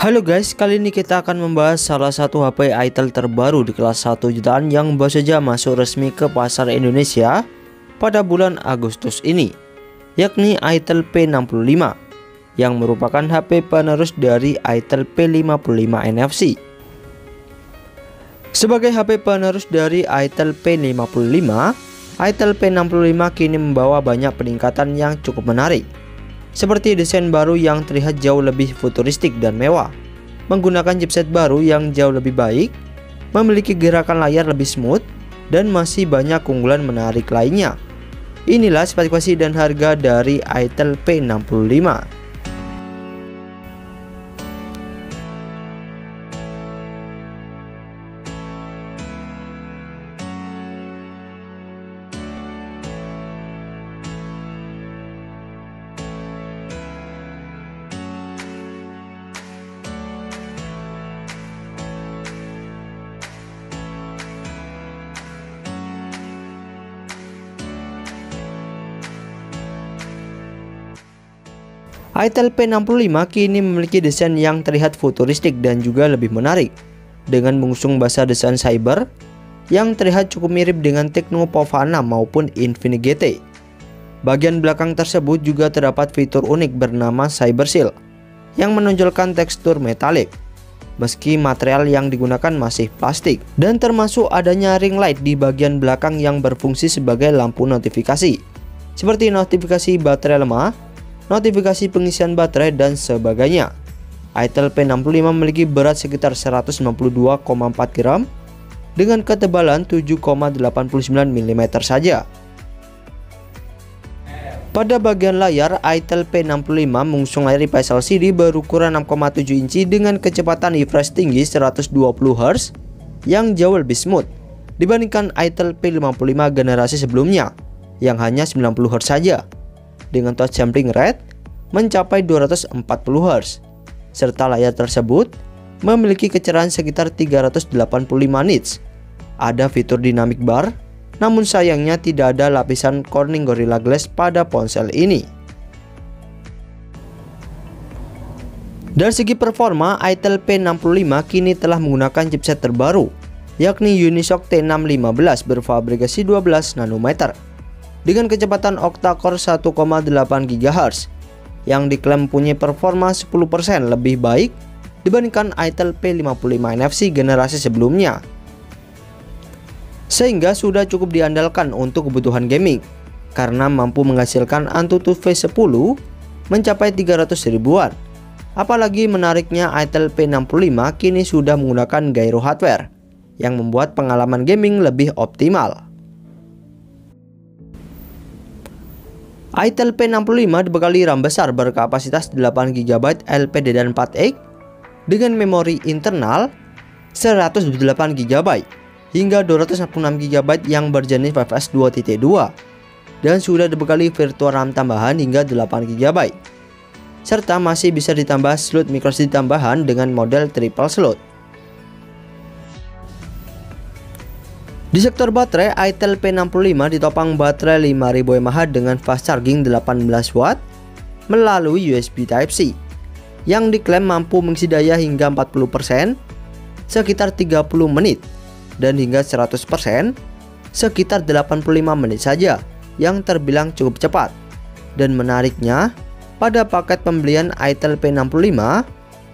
Halo guys, kali ini kita akan membahas salah satu HP Itel terbaru di kelas 1 jutaan yang baru saja masuk resmi ke pasar Indonesia pada bulan Agustus ini, yakni Itel P65 yang merupakan HP penerus dari Itel P55 NFC. Sebagai HP penerus dari Itel P55, Itel P65 kini membawa banyak peningkatan yang cukup menarik, seperti desain baru yang terlihat jauh lebih futuristik dan mewah, menggunakan chipset baru yang jauh lebih baik, memiliki gerakan layar lebih smooth, dan masih banyak keunggulan menarik lainnya. Inilah spesifikasi dan harga dari Itel P65. Itel P65 kini memiliki desain yang terlihat futuristik dan juga lebih menarik, dengan mengusung bahasa desain cyber yang terlihat cukup mirip dengan Tecno Pova 6 maupun Infinix GT. Bagian belakang tersebut juga terdapat fitur unik bernama Cyber Seal yang menonjolkan tekstur metalik, meski material yang digunakan masih plastik, dan termasuk adanya ring light di bagian belakang yang berfungsi sebagai lampu notifikasi, seperti notifikasi baterai lemah, notifikasi pengisian baterai, dan sebagainya. Itel P65 memiliki berat sekitar 192,4 gram dengan ketebalan 7,89 mm saja. Pada bagian layar, Itel P65 mengusung layar IPS LCD berukuran 6,7 inci dengan kecepatan refresh tinggi 120 Hz yang jauh lebih smooth dibandingkan Itel P55 generasi sebelumnya yang hanya 90 Hz saja, dengan touch sampling rate mencapai 240 Hz, serta layar tersebut memiliki kecerahan sekitar 385 nits. Ada fitur dynamic bar, namun sayangnya tidak ada lapisan Corning Gorilla Glass pada ponsel ini. Dari segi performa, Itel P65 kini telah menggunakan chipset terbaru, yakni Unisoc T615 berfabrikasi 12 nanometer dengan kecepatan octa-core 1,8 GHz yang diklaim punya performa 10% lebih baik dibandingkan Itel P55 NFC generasi sebelumnya, sehingga sudah cukup diandalkan untuk kebutuhan gaming karena mampu menghasilkan AnTuTu V10 mencapai 300 ribuan. Apalagi menariknya, Itel P65 kini sudah menggunakan gyro hardware yang membuat pengalaman gaming lebih optimal. Itel P65 dibekali RAM besar berkapasitas 8GB LPDDR4X dengan memori internal 128GB hingga 256GB yang berjenis UFS 2.2 dan sudah dibekali virtual RAM tambahan hingga 8GB, serta masih bisa ditambah slot microSD tambahan dengan model triple slot. Di sektor baterai, Itel P65 ditopang baterai 5000 mAh dengan fast charging 18W melalui USB Type-C yang diklaim mampu mengisi daya hingga 40% sekitar 30 menit dan hingga 100% sekitar 85 menit saja, yang terbilang cukup cepat. Dan menariknya, pada paket pembelian Itel P65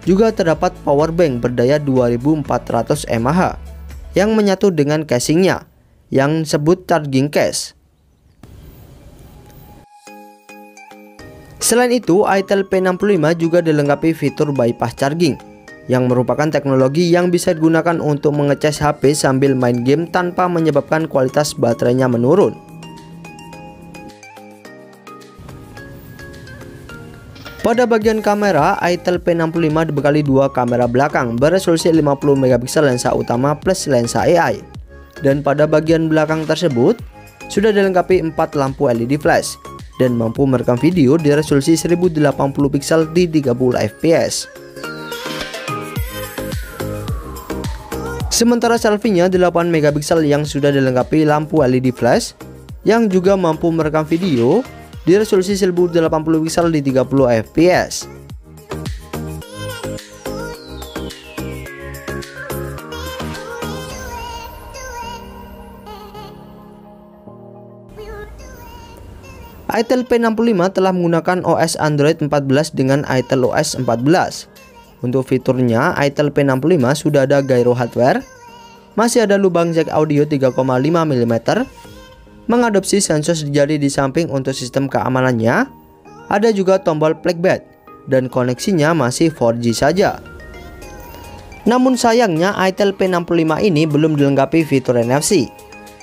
juga terdapat power bank berdaya 2400 mAh yang menyatu dengan casingnya yang disebut charging case. Selain itu, Itel P65 juga dilengkapi fitur bypass charging yang merupakan teknologi yang bisa digunakan untuk mengecas HP sambil main game tanpa menyebabkan kualitas baterainya menurun. Pada bagian kamera, Itel P65 dibekali dua kamera belakang beresolusi 50MP lensa utama plus lensa AI. Dan pada bagian belakang tersebut sudah dilengkapi 4 lampu LED flash dan mampu merekam video di resolusi 1080p di 30 fps. Sementara selfie-nya 8MP yang sudah dilengkapi lampu LED flash yang juga mampu merekam video di resolusi 1080 pixel di 30 fps. Itel P65 telah menggunakan OS Android 14 dengan Itel OS 14. Untuk fiturnya, Itel P65 sudah ada gyro hardware, masih ada lubang jack audio 3,5 mm, mengadopsi sensor jari di samping untuk sistem keamanannya, ada juga tombol playback, dan koneksinya masih 4G saja. Namun sayangnya Itel P65 ini belum dilengkapi fitur NFC,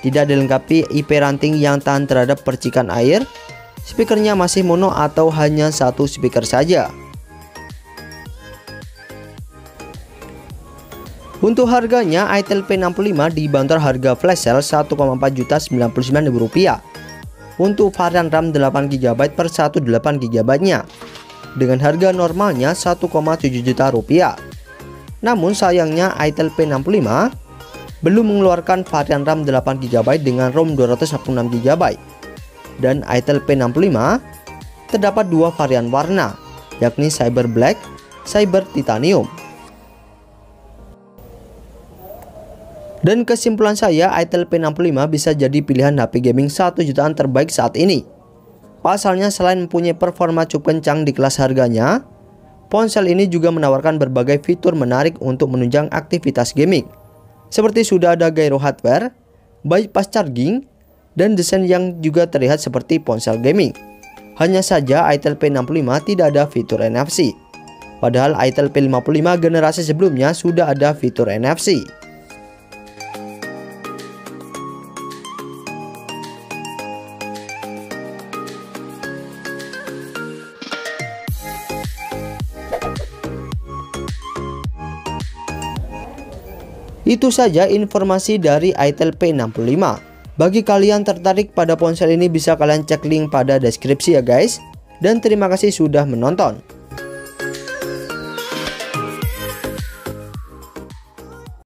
tidak dilengkapi IP ranting yang tahan terhadap percikan air, speakernya masih mono atau hanya satu speaker saja. Untuk harganya, Itel P65 dibanderol harga flash sale Rp1,4.099.000 untuk varian RAM 8GB per 128GB nya dengan harga normalnya Rp1,7 juta. Namun sayangnya Itel P65 belum mengeluarkan varian RAM 8GB dengan ROM 256GB. Dan Itel P65 terdapat dua varian warna, yakni Cyber Black, Cyber Titanium. Dan kesimpulan saya, Itel P65 bisa jadi pilihan HP gaming 1 jutaan terbaik saat ini. Pasalnya selain mempunyai performa cukup kencang di kelas harganya, ponsel ini juga menawarkan berbagai fitur menarik untuk menunjang aktivitas gaming. Seperti sudah ada gyro hardware, bypass charging, dan desain yang juga terlihat seperti ponsel gaming. Hanya saja Itel P65 tidak ada fitur NFC. Padahal Itel P55 generasi sebelumnya sudah ada fitur NFC. Itu saja informasi dari Itel P65. Bagi kalian tertarik pada ponsel ini bisa kalian cek link pada deskripsi ya guys. Dan terima kasih sudah menonton.